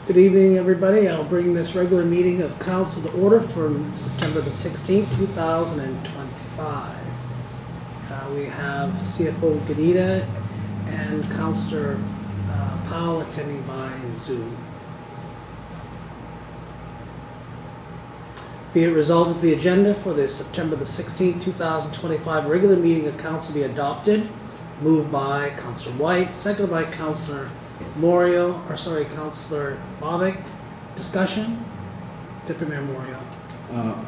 Good evening, everybody. I'll bring this regular meeting of council to order for September the 16th, 2025. We have CFO Gnida and Councillor Powell attending by Zoom. Be it resolved that the agenda for the September the 16th, 2025 regular meeting of council be adopted. Moved by Councillor Whyte, seconded by Councillor Moriaux, Councillor Bobick. Discussion? Deputy Mayor Moriaux.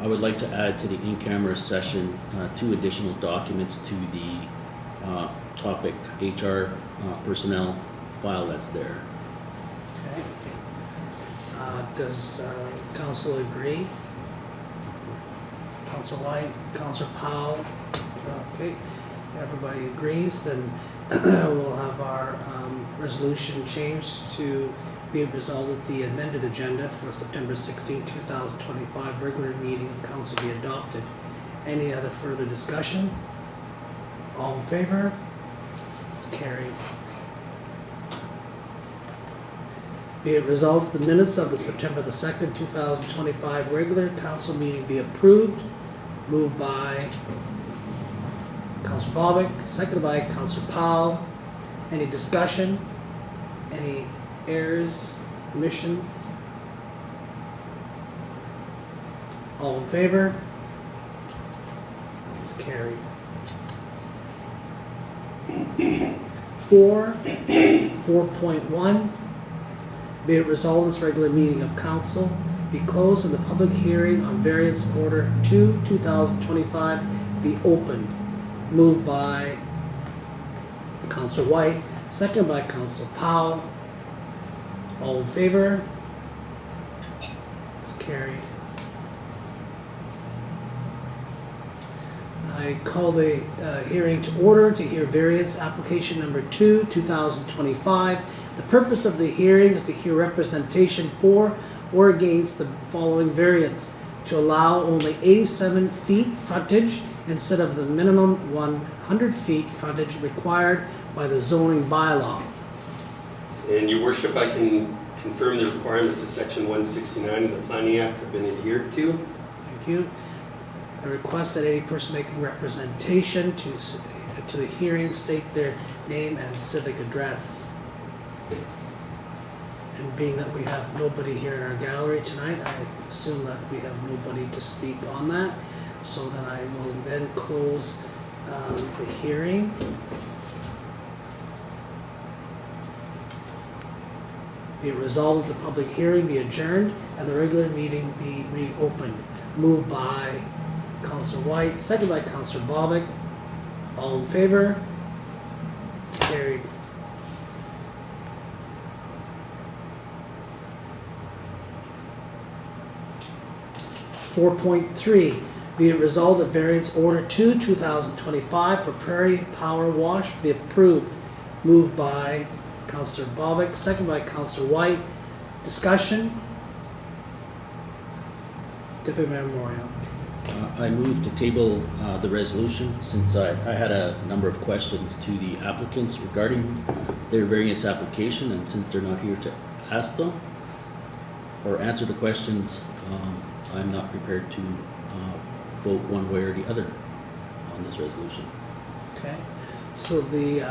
I would like to add to the in-camera session 2 additional documents to the topic HR personnel file that's there. Okay. Does council agree? Councillor Whyte, Councillor Powell. Okay. Everybody agrees, then we'll have our resolution changed to be resolved that the amended agenda for September 16, 2025 regular meeting of council be adopted. Any other further discussion? All in favor? It's carried. Be it resolved that the minutes of the September the 2nd, 2025 regular council meeting be approved. Moved by Councillor Bobick, seconded by Councillor Powell. Any discussion? Any errors, omissions? All in favor? It's carried. 4.1. Be it resolved this regular meeting of council be closed and the public hearing on Variance Order 2, 2025 be opened. Moved by Councillor Whyte, seconded by Councillor Powell. All in favor? It's carried. I call the hearing to order to hear variance application number 2, 2025. The purpose of the hearing is to hear representation for or against the following variance: to allow only 87 feet frontage instead of the minimum 100 feet frontage required by the zoning bylaw. And your worship, I can confirm the requirements of section 169 of the Planning Act have been adhered to. Thank you. I request that any person making representation to the hearing state their name and civic address. And being that we have nobody here in our gallery tonight, I assume that we have nobody to speak on that. So then I will then close the hearing. Be it resolved that the public hearing be adjourned and the regular meeting be reopened. Moved by Councillor Whyte, seconded by Councillor Bobick. All in favor? It's carried. .3. Be it resolved that Variance Order 2, 2025 for Prairie Power Wash be approved. Moved by Councillor Bobick, seconded by Councillor Whyte. Discussion? Deputy Mayor Moriaux. I move to table the resolution since I had a number of questions to the applicants regarding their variance application, and since they're not here to ask them or answer the questions, I'm not prepared to vote one way or the other on this resolution. Okay, so the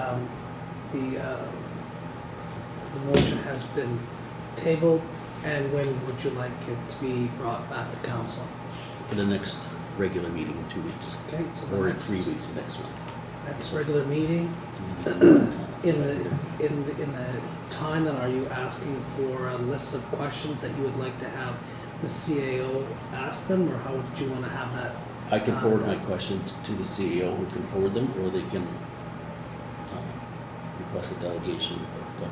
motion has been tabled, and when would you like it to be brought back to council? For the next regular meeting in 2 weeks. Okay, so the Or in next, 3 weeks, the next one. next regular meeting. In the time, then, are you asking for a list of questions that you would like to have the CAO ask them, or how would you want to have that? I can forward my questions to the CEO who can forward them, or they can request a delegation. But,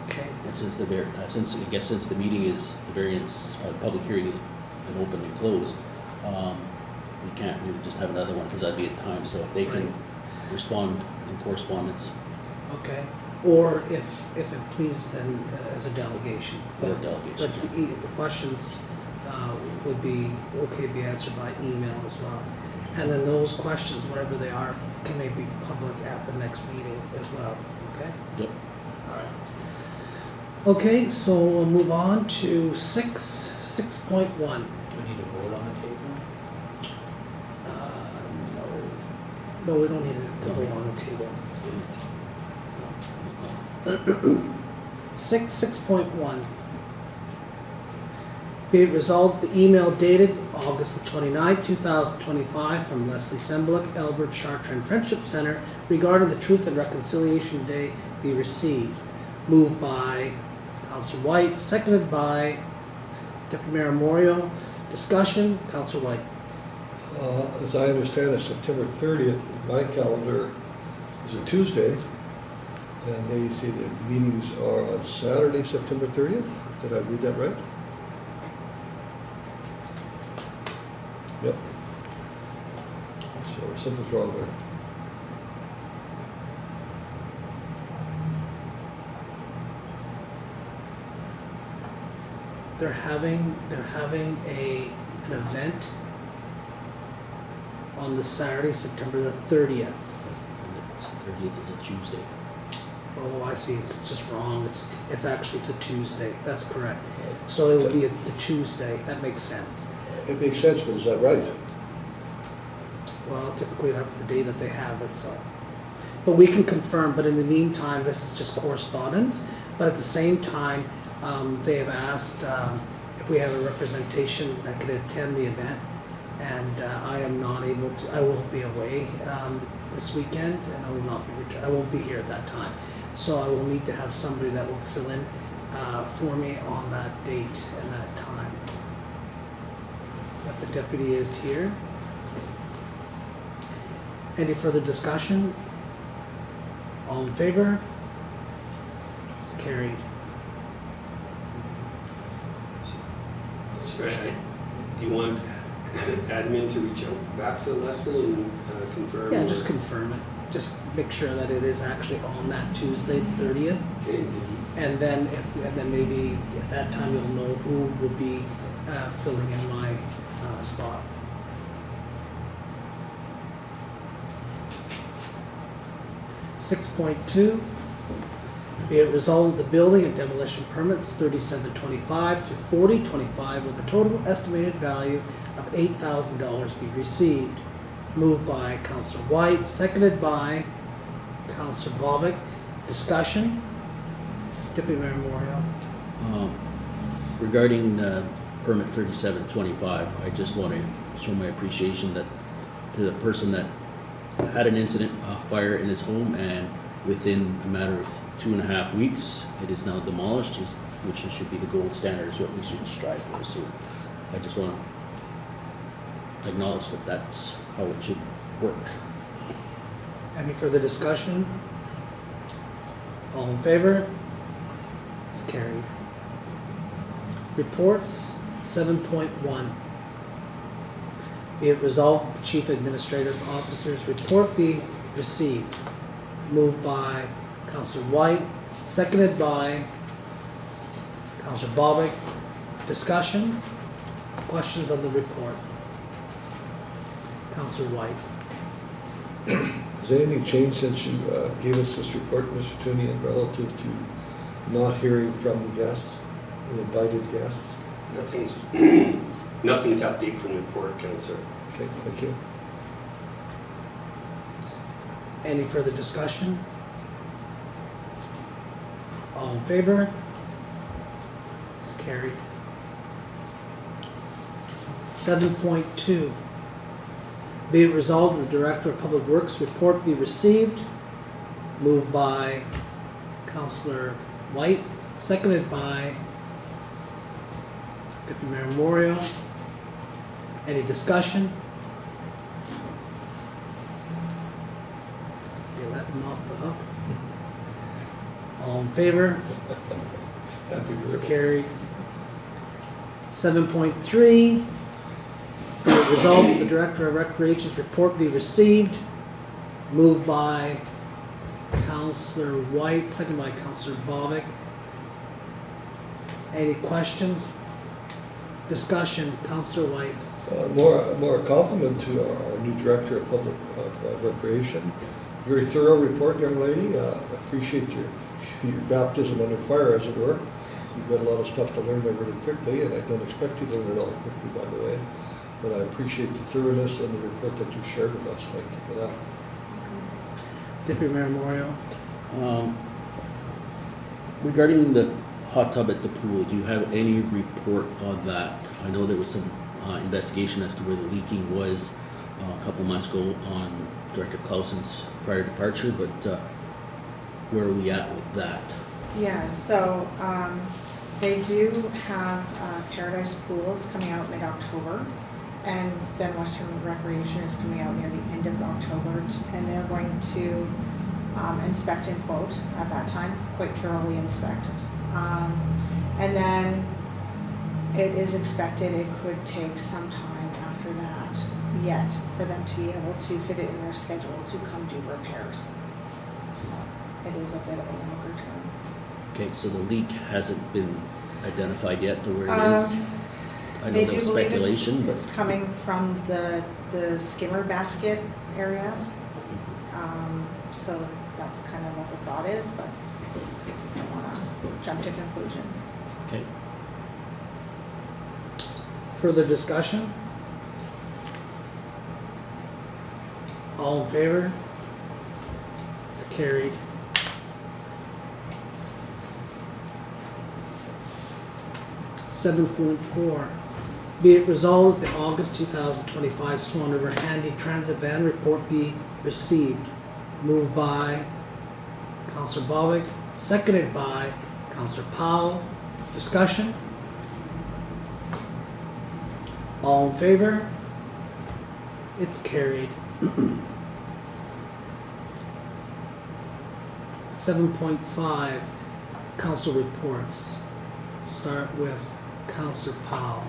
Okay. and since the meeting is the variance, public hearing has been open and closed, we can't really just have another one because that'd be a time. So if they can respond in correspondence. Okay. Or if it pleases, then as a delegation. Or a delegation, But the questions would be okay to be answered by email as well. And then those questions, whatever they are, can maybe be public at the next meeting as well. Okay? Yep. All right. Okay, so we'll move on to 6.1. Do we need to vote on the table? No, we don't need to go on the table. 6.1. Be it resolved, the email dated August the 29th, 2025 from Leslie Semblick, Albert Chartrand Friendship Center regarding the Truth and Reconciliation Day be received. Moved by Councillor Whyte, seconded by Deputy Mayor Moriaux. Discussion, Councillor Whyte. As I understand it, September 30th, my calendar is a Tuesday, and they say the meetings are on Saturday, September 30th. Did I read that right? Yep. So something's wrong there. They're having an event on the Saturday, September the 30th. And it's 30th is a Tuesday. Oh, I see, it's just wrong, it's actually a Tuesday, that's correct. So it would be the Tuesday, that makes sense. It makes sense, but is that right? Well, typically that's the day that they have it, so. But we can confirm, but in the meantime, this is just correspondence. But at the same time, they have asked if we have a representation that could attend the event. And I am not able to, I will be away this weekend and I will not be, I won't be here at that time. So I will need to have somebody that will fill in for me on that date and that time. But the deputy is here. Any further discussion? All in favor? It's carried. So do you want admin to reach out back to Leslie and confirm? Yeah, or- just confirm it. Just make sure that it is actually on that Tuesday, the 30th. Okay, did you- And then maybe at that time you'll know who will be filling in my spot. .2, be it resolved that the building and demolition permits 3725 to 4025 with a total estimated value of $8,000 be received. Moved by Councillor Whyte, seconded by Councillor Bobick. Discussion. Deputy Mayor Moriaux. Regarding permit 3725, I just want to show my appreciation that to the person that had an incident, a fire in his home, and within a matter of 2.5 weeks, it is now demolished, which should be the gold standard, is what we should strive for. So I just want to acknowledge that that's how it should work. Any further discussion? All in favor? It's carried. Reports 7.1. Be it resolved that the Chief Administrative Officer's report be received. Moved by Councillor Whyte, seconded by Councillor Bobick. Discussion? Questions on the report? Councillor Whyte. Has anything changed since you gave us this report, Mr. Tewnion, relative to not hearing from the guests, the invited guests? Nothing to update from the report, Councillor. Okay, thank you. Any further discussion? All in favor? It's carried. 7.2. Be it resolved that the Director of Public Works report be received. Moved by Councillor Whyte, seconded by Deputy Mayor Moriaux. Any discussion? You're letting them off the hook. All in favor? Happy It's birthday. carried. 7.3, be it resolved that the Director of Recreation's report be received. Moved by Councillor Whyte, second by Councillor Bobick. Any questions? Discussion, Councillor Whyte. More a compliment to our new Director of Public Recreation. Very thorough report, young lady. Appreciate your baptism under fire, as it were. You've got a lot of stuff to learn there really quickly, and I don't expect you to learn it all quickly, by the way. But I appreciate the thoroughness and the report that you shared with us. Thank you for that. Deputy Mayor Moriaux. Regarding the hot tub at the pool, do you have any report on that? I know there was some investigation as to where the leaking was a couple months ago on Director Clausen's prior departure, but where are we at with that? Yeah, so they do have Paradise Pools coming out mid-October, and then Western Recreation is coming out near the end of October, and they're going to inspect and quote at that time, quite thoroughly inspect. And then it is expected it could take some time after that yet for them to be able to fit it in their schedule to come do repairs. So it is a bit of a longer term. Okay, so the leak hasn't been identified yet to where it is? I know They there do was believe speculation, but it's coming from the skimmer basket area. So that's kind of what the thought is, but I don't want to jump to conclusions. okay. Further discussion? All in favor? It's carried. Seven point four, be it resolved that the August 2025 Swan River Handy Transit Van report be received. Moved by Councillor Bobick, seconded by Councillor Powell. Discussion? All in favor? It's carried. 7.5, council reports. Start with Councillor Powell.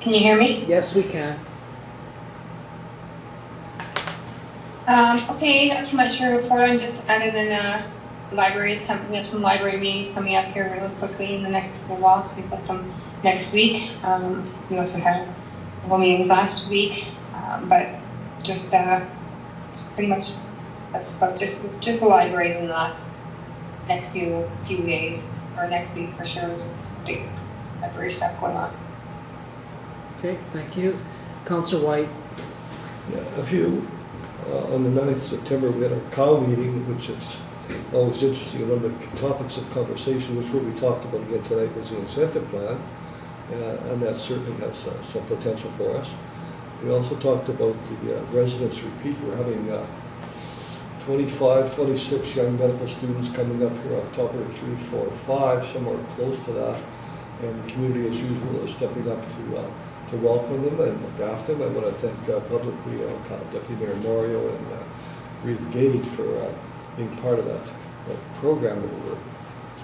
Can you hear me? Yes, we can. Okay, not too much to report on, just other than libraries coming. We have some library meetings coming up here really quickly in the next little while. So we've got some next week. We also had a couple meetings last week, but just pretty much that's about just the libraries in the next few days, or next week for sure. There's big library stuff going on. Okay, thank you. Councillor Whyte. Yeah, a few. On the 9th of September, we had our COW meeting, which is always interesting. One of the topics of conversation, which will be talked about again tonight, was the incentive plan, and that certainly has some potential for us. We also talked about the residence repeat. We're having 25, 26 young medical students coming up here, October 3, 4, 5, somewhere close to that. And the community, as usual, is stepping up to welcome them and look after them. I want to thank publicly Deputy Mayor Moriaux and Reeve Gage for being part of that program that we're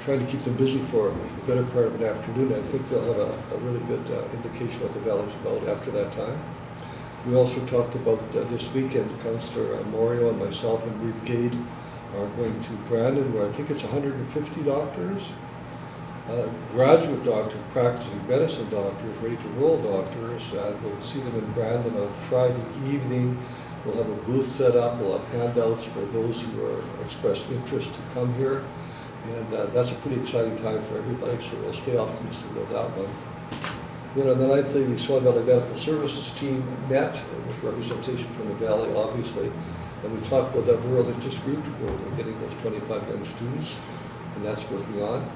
trying to keep them busy for the better part of an afternoon. I think they'll have a really good indication what the valley's about after that time. We also talked about this weekend, Councillor Moriaux and myself and Reeve Gage are going to Brandon, where I think it's 150 doctors, graduate doctors, practicing medicine doctors, ready to roll doctors. We'll see them in Brandon on Friday evening. We'll have a booth set up. We'll have handouts for those who are expressed interest to come here. And that's a pretty exciting time for everybody, so we'll stay optimistic about that one. Then on the 9th, the Swan Valley Medical Services team met with representation from the Valley, obviously. And we talked about that rural interest group where we're getting those 25 young students, and that's working on.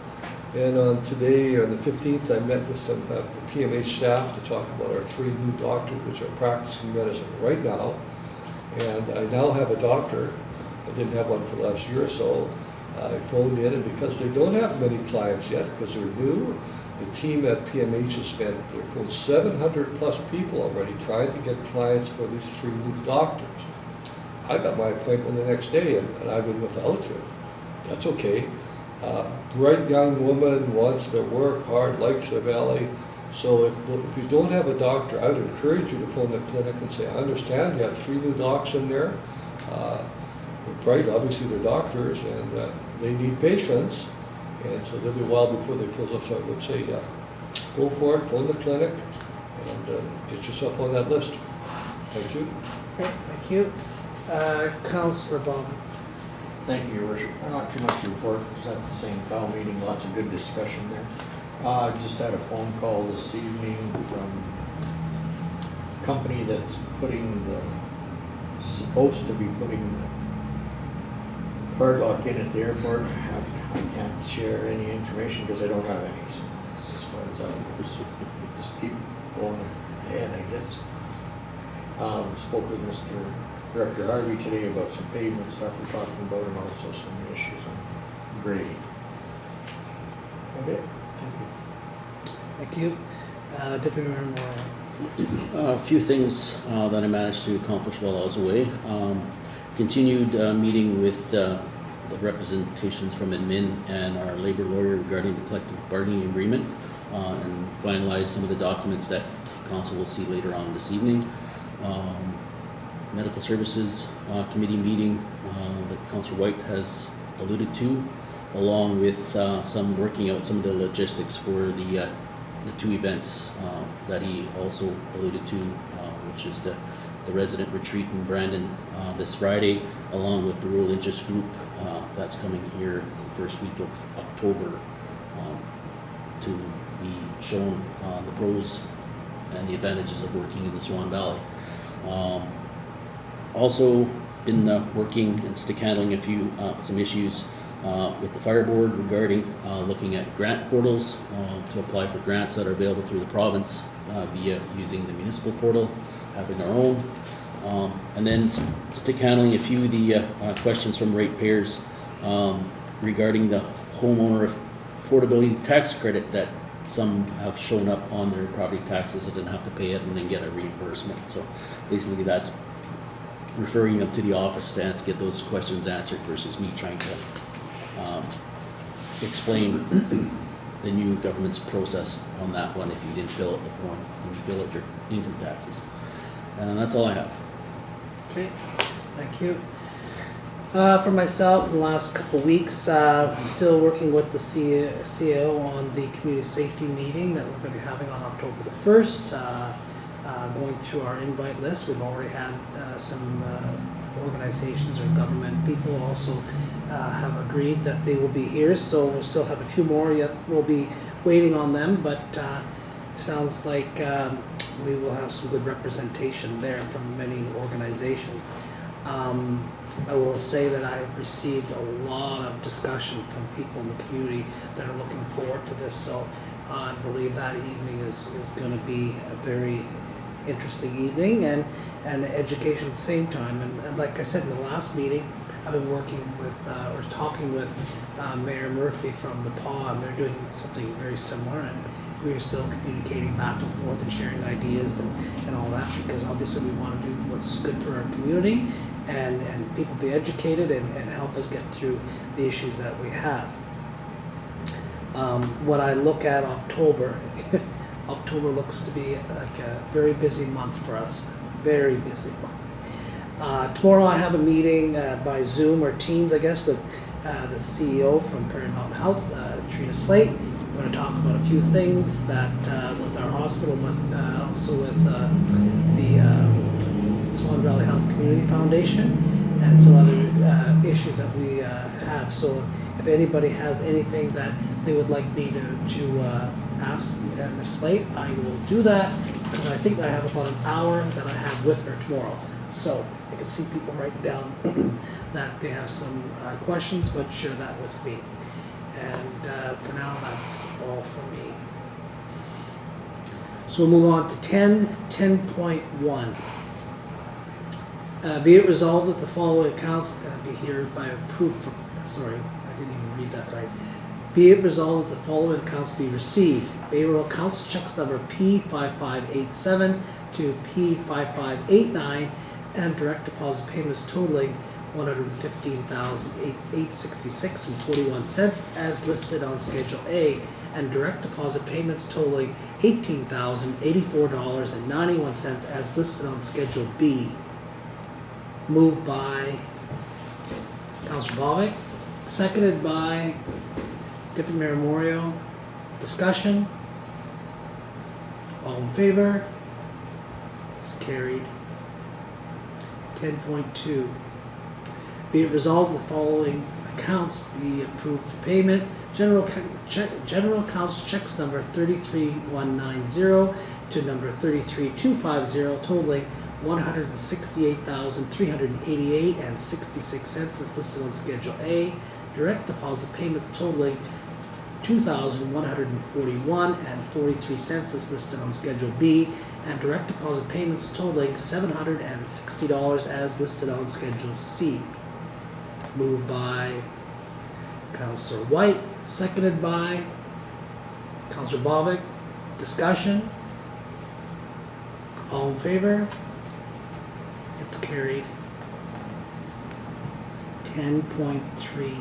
And on today, on the 15th, I met with some of the PMH staff to talk about our 3 new doctors which are practicing medicine right now. And I now have a doctor. I didn't have one for the last year or so. I phoned in, and because they don't have many clients yet, because they're new, the team at PMH has spent, they've phoned 700 plus people already trying to get clients for these 3 new doctors. I got my appointment the next day, and I've been without him. That's okay. Bright young woman, wants to work hard, likes the valley. So if you don't have a doctor, I would encourage you to phone the clinic and say, I understand you have 3 new docs in there. They're bright, obviously they're doctors, and they need patients. And so they'll be a while before they fill up. So I would say, go for it, phone the clinic, and get yourself on that list. Thank you. Okay, thank you. Councillor Bob. Thank you, Your Worship. Not too much to report, just at the same Powell meeting, lots of good discussion there. Just had a phone call this evening from a company that's supposed to be putting the card lock in at the airport. I can't share any information because I don't have any, so that's as far as that goes. Just keep going ahead, I guess. Spoke with Mr. Director Harvey today about some pavement stuff we're talking about and also some issues on grading. Okay, thank you. Thank you. Deputy Mayor Moriaux. A few things that I managed to accomplish while I was away. Continued meeting with the representations from admin and our labor lawyer regarding the collective bargaining agreement and finalize some of the documents that council will see later on this evening. Medical Services Committee meeting that Councillor Whyte has alluded to, along with some working out some of the logistics for the two events that he also alluded to, which is the resident retreat in Brandon this Friday, along with the rural interest group that's coming here the first week of October to be shown the pros and the advantages of working in the Swan Valley. Also been working and stick handling a few some issues with the fire board regarding looking at grant portals to apply for grants that are available through the province via using the municipal portal, having our own, and then stick handling a few of the questions from ratepayers regarding the homeowner affordability tax credit that some have shown up on their property taxes and didn't have to pay it and then get a reimbursement. So basically that's referring them to the office to get those questions answered versus me trying to explain the new government's process on that one if you didn't fill out the form and you fill out your income taxes. And that's all I have. Okay, thank you. For myself, in the last couple of weeks, still working with the CEO on the community safety meeting that we're going to be having on October the 1st. Going through our invite list, we've already had some organizations or government people also have agreed that they will be here, so we'll still have a few more yet. We'll be waiting on them, but sounds like we will have some good representation there from many organizations. I will say that I have received a lot of discussion from people in the community that are looking forward to this, so I believe that evening is going to be a very interesting evening and education at the same time. And like I said in the last meeting, I've been working with or talking with Mayor Murphy from the PAW, and they're doing something very similar, and we are still communicating back and forth and sharing ideas and all that, because obviously we want to do what's good for our community and people be educated and help us get through the issues that we have. When I look at October, October looks to be like a very busy month for us, very busy month. Tomorrow I have a meeting by Zoom or Teams, I guess, with the CEO from Prairie Mountain Health, Trina Slate. We're going to talk about a few things that with our hospital, but also with the Swan Valley Health Community Foundation and some other issues that we have. So if anybody has anything that they would like me to ask Ms. Slate, I will do that, because I think I have about an hour that I have with her tomorrow. So I can see people write down that they have some questions, but share that with me. And for now, that's all for me. So we'll move on to 10.1. Be it resolved that the following accounts be hereby approved. Sorry, I didn't even read that right. Be it resolved that the following accounts be received. Payroll accounts checks number P5587 to P5589 and direct deposit payments totaling $115,866.41 as listed on Schedule A, and direct deposit payments totaling $18,084.91 as listed on Schedule B. Moved by Councillor Bobick, seconded by Deputy Mayor Moriaux. Discussion? All in favor? It's carried 10.2. Be it resolved the following accounts be approved for payment. General accounts checks number 33190 to number 33250 totaling $168,388.66 is listed on Schedule A. Direct deposit payments totaling $2,141.43 is listed on Schedule B, and direct deposit payments totaling $760 as listed on Schedule C. Moved by Councillor Whyte, seconded by Councillor Bobick. Discussion? All in favor? It's carried. 10.3.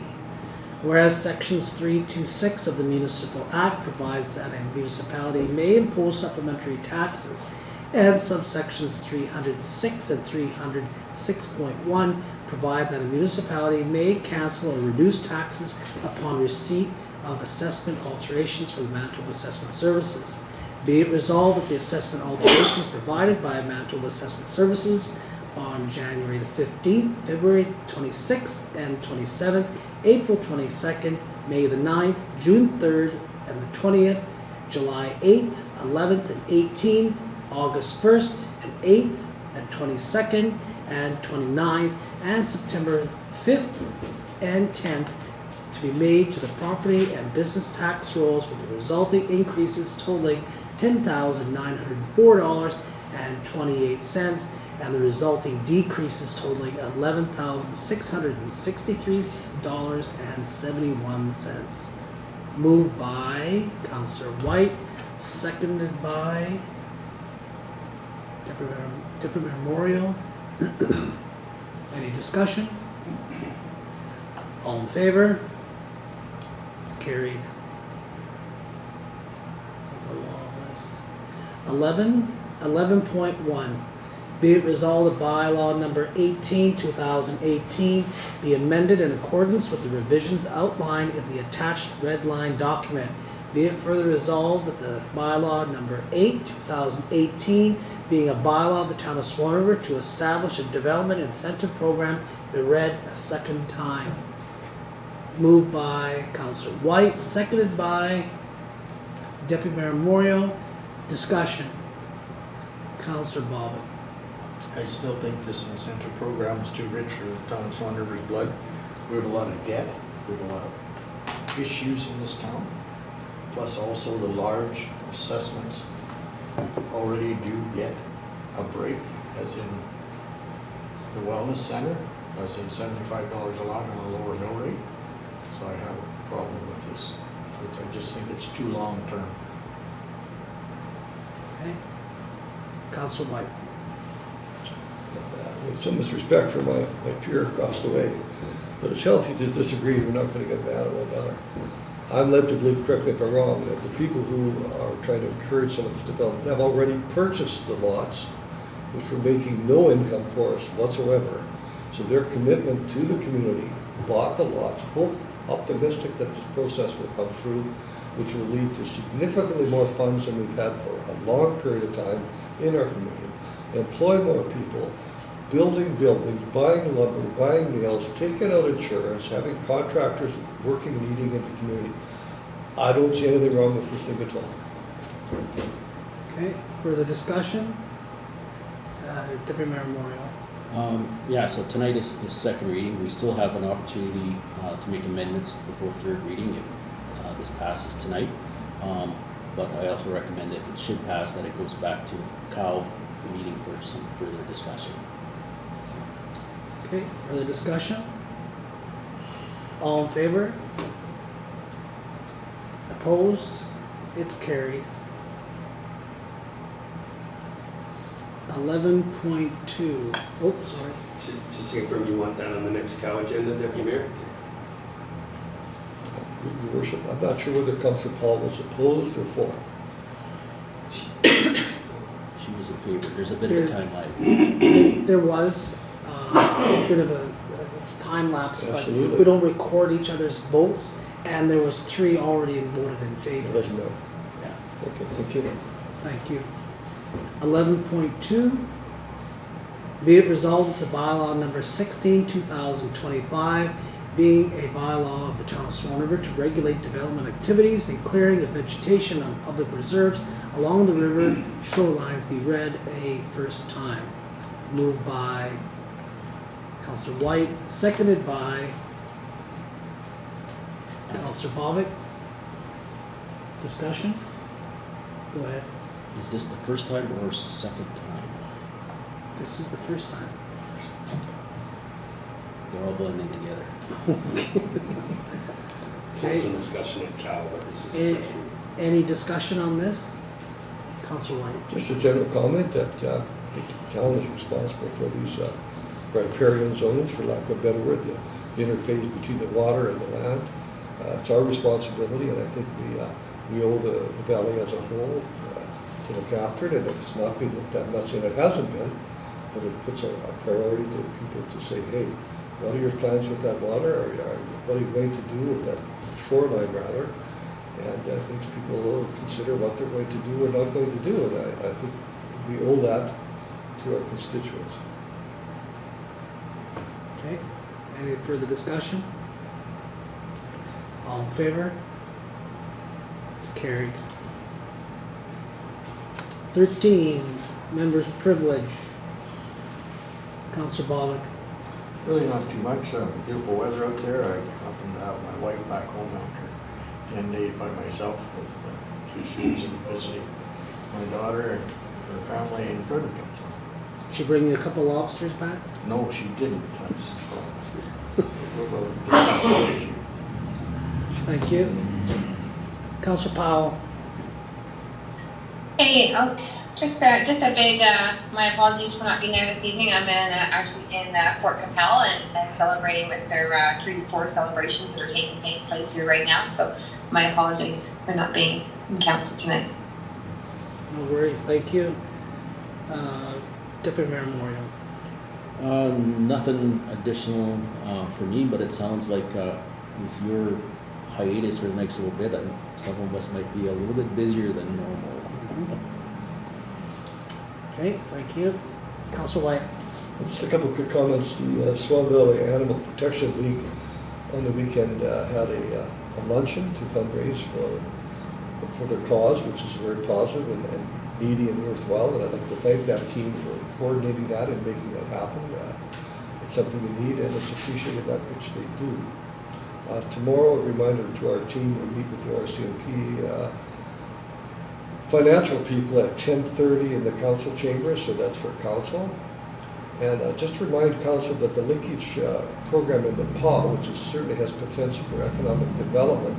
Whereas sections 3 to 6 of the Municipal Act provides that a municipality may impose supplementary taxes, and subsections 306 and 306.1 provide that a municipality may cancel or reduce taxes upon receipt of assessment alterations from the Manitoba Assessment Services. Be it resolved that the assessment alterations provided by Manitoba Assessment Services on January the 15th, February 26th and 27th, April 22nd, May the 9th, June 3rd and the 20th, July 8th, 11th and 18th, August 1st and 8th and 22nd and 29th, and September 5th and 10th to be made to the property and business tax rolls with the resulting increases totaling $10,904.28 and the resulting decreases totaling $11,663.71. Moved by Councillor Whyte, seconded by Deputy Mayor Moriaux. Any discussion? All in favor? It's carried. That's a long list. 11.1. Be it resolved that bylaw number 18, 2018 be amended in accordance with the revisions outlined in the attached red line document. Be it further resolved that the bylaw number 8, 2018 being a bylaw of the town of Swan River to establish a development incentive program be read a second time. Moved by Councillor Whyte, seconded by Deputy Mayor Moriaux. Discussion. Councillor Bobick. I still think this incentive program is too rich for the town of Swan River's blood. We have a lot of debt, we have a lot of issues in this town, plus also the large assessments already do get a break, as in the wellness center, as in $75 a lot on a lower mill rate. So I have a problem with this. I just think it's too long term. Okay. Councillor Whyte. With some respect for my peer across the way, but it's healthy to disagree. We're not going to get mad at one another. I'm led to believe, correct me if I'm wrong, that the people who are trying to encourage some of this development have already purchased the lots, which were making no income for us whatsoever. So their commitment to the community bought the lots, both optimistic that this process will come through, which will lead to significantly more funds than we've had for a long period of time in our community, employ more people, building buildings, buying lumber, buying nails, taking out insurance, having contractors working and eating in the community. I don't see anything wrong with this thing at all. Okay, further discussion? Deputy Mayor Moriaux. Yeah, so tonight is second reading. We still have an opportunity to make amendments before third reading if this passes tonight. But I also recommend if it should pass that it goes back to Powell meeting for some further discussion. Okay, further discussion? All in favor? Opposed? It's carried. 11.2. Oh, sorry. Just to confirm, you want that on the next cow agenda, Deputy Mayor? Your Worship, I'm not sure whether Councillor Paul was opposed or for. She was in favor. There's a bit of a time lag. There was a bit of a time lapse, but Absolutely. we don't record each other's votes, and there was 3 already voted in It favor. doesn't know. Yeah, Okay, thank you. thank you. 11.2. Be it resolved that the bylaw number 16, 2025, being a bylaw of the town of Swan River to regulate development activities and clearing of vegetation on public reserves along the river shorelines, be read a first time. Moved by Councillor Whyte, seconded by Councillor Bobick. Discussion? Go ahead. Is this the first time or second time? This is the first time. They're all blending together. There's some discussion at Cal, but this is. A- Any discussion on this? Councillor Whyte. Just a general comment that the town is responsible for these riparian zones, for lack of a better word, the interface between the water and the land. It's our responsibility, and I think we owe the valley as a whole to look after it. And if it's not being looked at, I'm not saying it hasn't been, but it puts a priority to people to say, hey, what are your plans with that water? Or what are you going to do with that shoreline, rather? And I think people will consider what they're going to do or not going to do. And I think we owe that to our constituents. Okay. Any further discussion? All in favor? It's carried. 13, members' privilege. Councillor Bobick. Really not too much. Beautiful weather out there. I happened to have my wife back home after 10 days by myself with she was visiting my daughter and her family in Fredericton. So. Did she bring you a couple lobsters back? No, she didn't. That's we'll discuss that issue. Thank you. Councillor Powell. Hey, just a big, my apologies for not being there this evening. I'm actually in Fort Capel and celebrating with their Treaty 4 celebrations that are taking place here right now. So my apologies for not being in council tonight. No worries, thank you. Deputy Mayor Moriaux. Nothing additional for me, but it sounds like with your hiatus for the next little bit, some of us might be a little bit busier than normal. Okay, thank you. Councillor Whyte. Just a couple of quick comments. The Swan Valley Animal Protection League on the weekend had a luncheon to fundraise for their cause, which is very positive and needy and worthwhile. And I'd like to thank that team for coordinating that and making that happen. It's something we need, and it's appreciated that which they do. Tomorrow, a reminder to our team, we'll meet with the RCMP financial people at 10:30 in the council chamber, so that's for council. And just remind council that the linkage program in the PAW, which certainly has potential for economic development,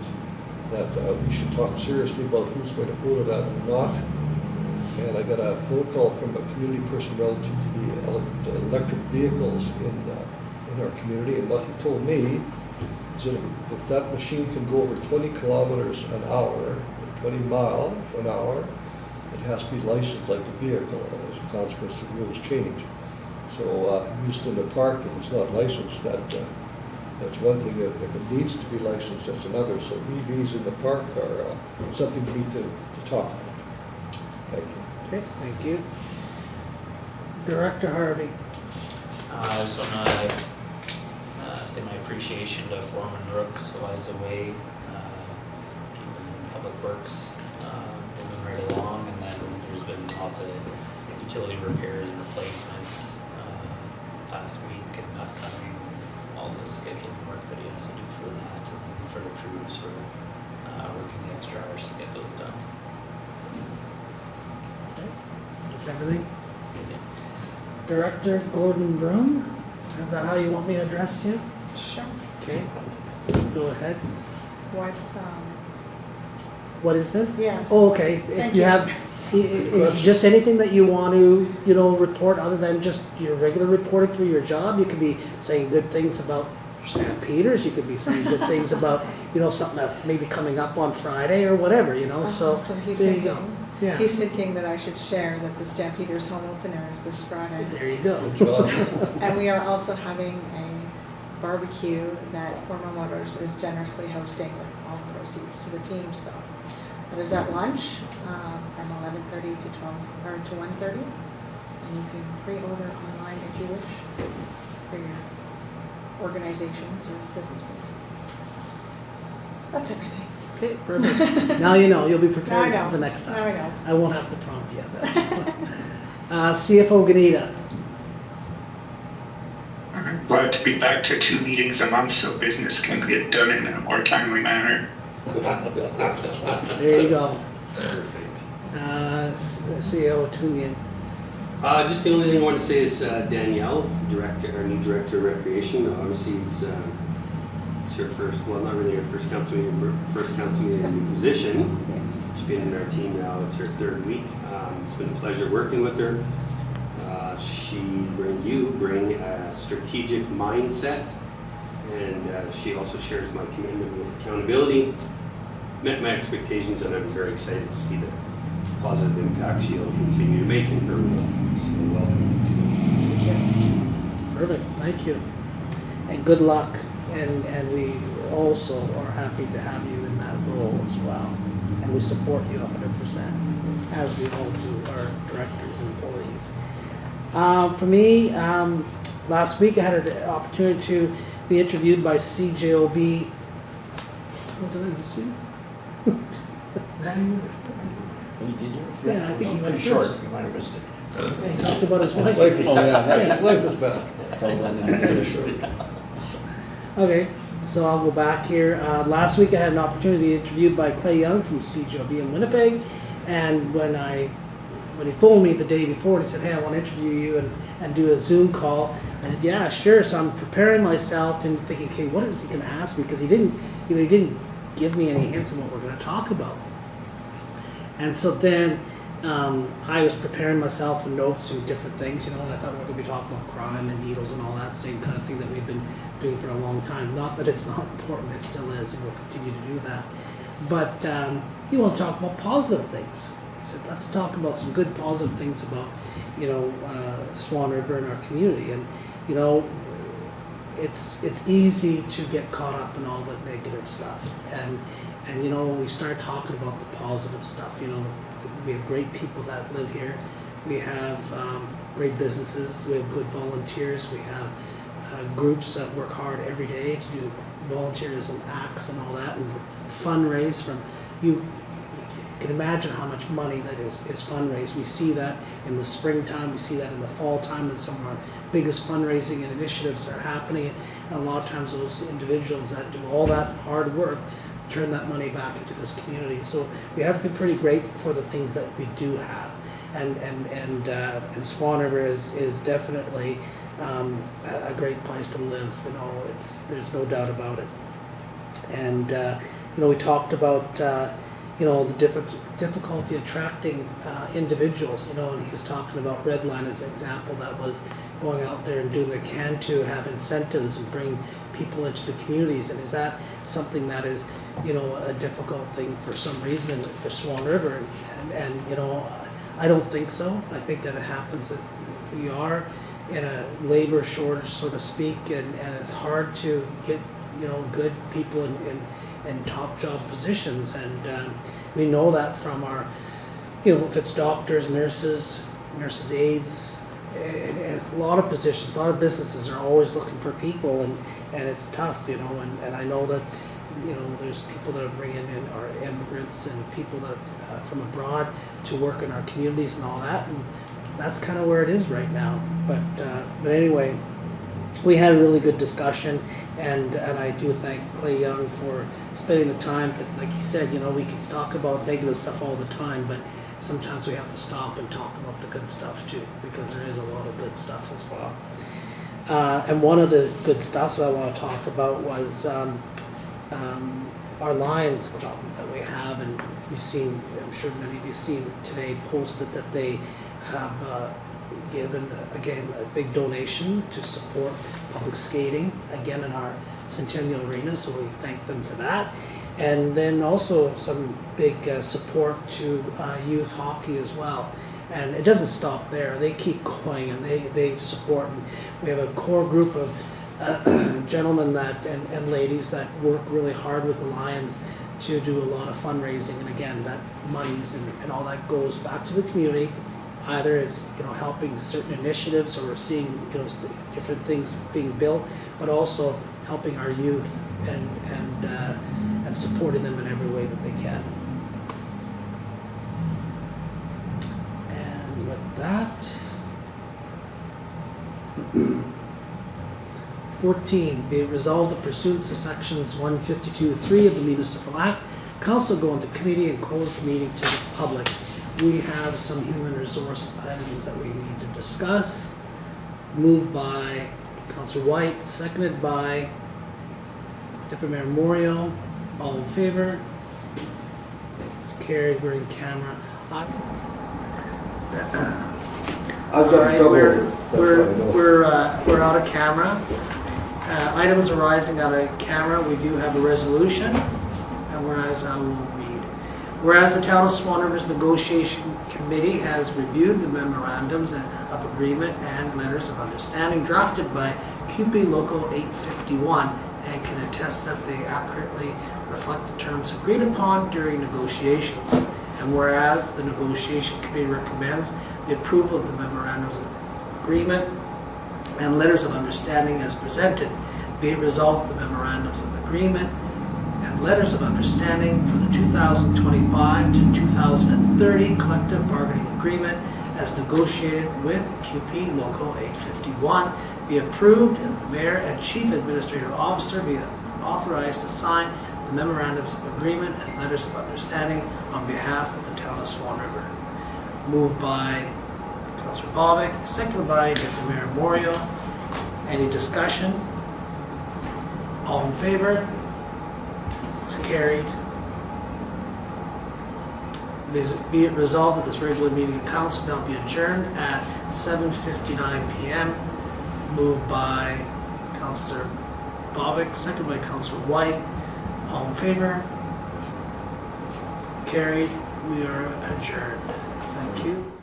that we should talk seriously about who's going to go to that or not. And I got a phone call from a community person relative to the electric vehicles in our community, and what he told me is that if that machine can go over 20 kilometers an hour, 20 miles an hour, it has to be licensed like a vehicle, and as a consequence, the rules change. So used in the park, if it's not licensed, that's one thing. If it needs to be licensed, that's another. So EVs in the park are something we need to talk about. Thank you. Okay, thank you. Director Harvey. I just want to say my appreciation to Foreman Brooks while he's away, keeping Public Works moving right along, and then there's been lots of utility repairs and replacements last week and upcoming, all the scheduled work that he has to do for that, and then for the crews for working the extra hours to get those done. That's everything. Director Gordon Broom, is that how you want me to address you? Sure. Okay, go ahead. What, What is this? Yes. Oh, okay. Thank You you. have, just anything that you want to, report other than just your regular reporting for your job? You could be saying good things about Stampeders, you could be saying good things about, something that's maybe coming up on Friday or whatever, so he's there you go. hinting, Yeah, he's hinting that I should share that the Stampeders home opener is this Friday. there you go. Good job. And we are also having a barbecue that Former Motors is generously hosting with all proceeds to the team, so. It is at lunch from 11:30 to 12, or to 1:30, and you can pre-order online online if you wish for your organizations or businesses. That's everything. Okay, perfect. Now you know, you'll be Now I prepared know. for the next time. Now I know. I won't have to prompt you. CFO Gnida. I'm glad to be back to 2 meetings a month so business can get done in a more timely manner. There you go. CEO Tewnion. Just the only thing I want to say is Danielle, our new director of recreation. Obviously, it's her first, well, not really her first council meeting in a new position. She's been in our team now. It's her 3rd week. It's been a pleasure working with her. You bring a strategic mindset, and she also shares my commitment with accountability. Met my expectations, and I'm very excited to see the positive impact she'll continue to make in her role. So welcome. Perfect, thank you. And good luck. And we also are happy to have you in that role as well. And we support you 100%, as we all do our directors and employees. For me, last week I had an opportunity to be interviewed by CJOB. What did I miss you? Oh, did you? Yeah, I think It's you went pretty short, first. you might have missed it. Yeah, he talked about his wife. Life is, Oh, yeah. life is bad. It's all blended together. Okay, so I'll go back here. Last week I had an opportunity to be interviewed by Clay Young from CJOB in Winnipeg, and when he phoned me the day before and he said, hey, I want to interview you and do a Zoom call, I said, yeah, sure. So I'm preparing myself and thinking, okay, what is he going to ask me? Because he didn't give me any hints on what we're going to talk about. And so then I was preparing myself for notes and different things, and I thought we were going to be talking about crime and needles and all that same kind of thing that we've been doing for a long time. Not that it's not important, it still is, and we'll continue to do that. But he wanted to talk about positive things. He said, let's talk about some good positive things about, Swan River and our community. And, it's easy to get caught up in all the negative stuff. And we start talking about the positive stuff. We have great people that live here. We have great businesses. We have good volunteers. We have groups that work hard every day to do volunteerism acts and all that, and fundraise from you. You can imagine how much money that is fundraised. We see that in the springtime, we see that in the fall time, and some of our biggest fundraising and initiatives are happening. And a lot of times those individuals that do all that hard work turn that money back into this community. So we have to be pretty grateful for the things that we do have. And Swan River is definitely a great place to live. There's no doubt about it. And we talked about the difficulty attracting individuals. And he was talking about Redline as an example that was going out there and doing their can to have incentives and bring people into the communities. And is that something that is a difficult thing for some reason for Swan River? And I don't think so. I think that it happens that we are in a labor shortage, so to speak, and it's hard to get good people in top job positions, and we know that from our if it's doctors, nurses aides, and a lot of positions, a lot of businesses are always looking for people, and it's tough, and I know that there's people that are bringing in our immigrants and people that from abroad to work in our communities and all that, and that's kind of where it is right now. But anyway, we had a really good discussion, and I do thank Clay Young for spending the time, because like he said, we can talk about negative stuff all the time, but sometimes we have to stop and talk about the good stuff too, because there is a lot of good stuff as well. And one of the good stuff that I want to talk about was our Lions Club that we have, and we've seen, I'm sure many of you seen today posted that they have given, again, a big donation to support public skating, again in our Centennial Arena, so we thank them for that. And then also some big support to youth hockey as well. And it doesn't stop there, they keep going, and they support. And we have a core group of gentlemen and ladies that work really hard with the Lions to do a lot of fundraising, and again, that monies and all that goes back to the community either as, helping certain initiatives or seeing, different things being built, but also helping our youth and supporting them in every way that they can. And with that, 14, be it resolved that pursuant to sections 152(3) of the Municipal Act, council go into committee and close the meeting to the public. We have some human resource items that we need to discuss. Moved by Councillor Whyte, seconded by Deputy Mayor Moriaux. All in favor? It's carried. We're in camera. I've All got right, trouble. we're out of camera. Items arising out of camera, we do have a resolution, and whereas I will read. Whereas the Town of Swan River's Negotiation Committee has reviewed the memorandums of agreement and letters of understanding drafted by QP Local 851 and can attest that they accurately reflect the terms agreed upon during negotiations. And whereas the Negotiation Committee recommends the approval of the memorandums of agreement and letters of understanding as presented, be it resolved the memorandums of agreement and letters of understanding for the 2025 to 2030 collective bargaining agreement as negotiated with QP Local 851 be approved, and the mayor and chief administrative officer be authorized to sign the memorandums of agreement and letters of understanding on behalf of the Town of Swan River. Moved by Councillor Bobick, seconded by Deputy Mayor Moriaux. Any discussion? All in favor? It's carried. Be it resolved that this regular meeting of council now be adjourned at 7:59 p.m. Moved by Councillor Bobick, seconded by Councillor Whyte. All in favor? Carried. We are adjourned. Thank you.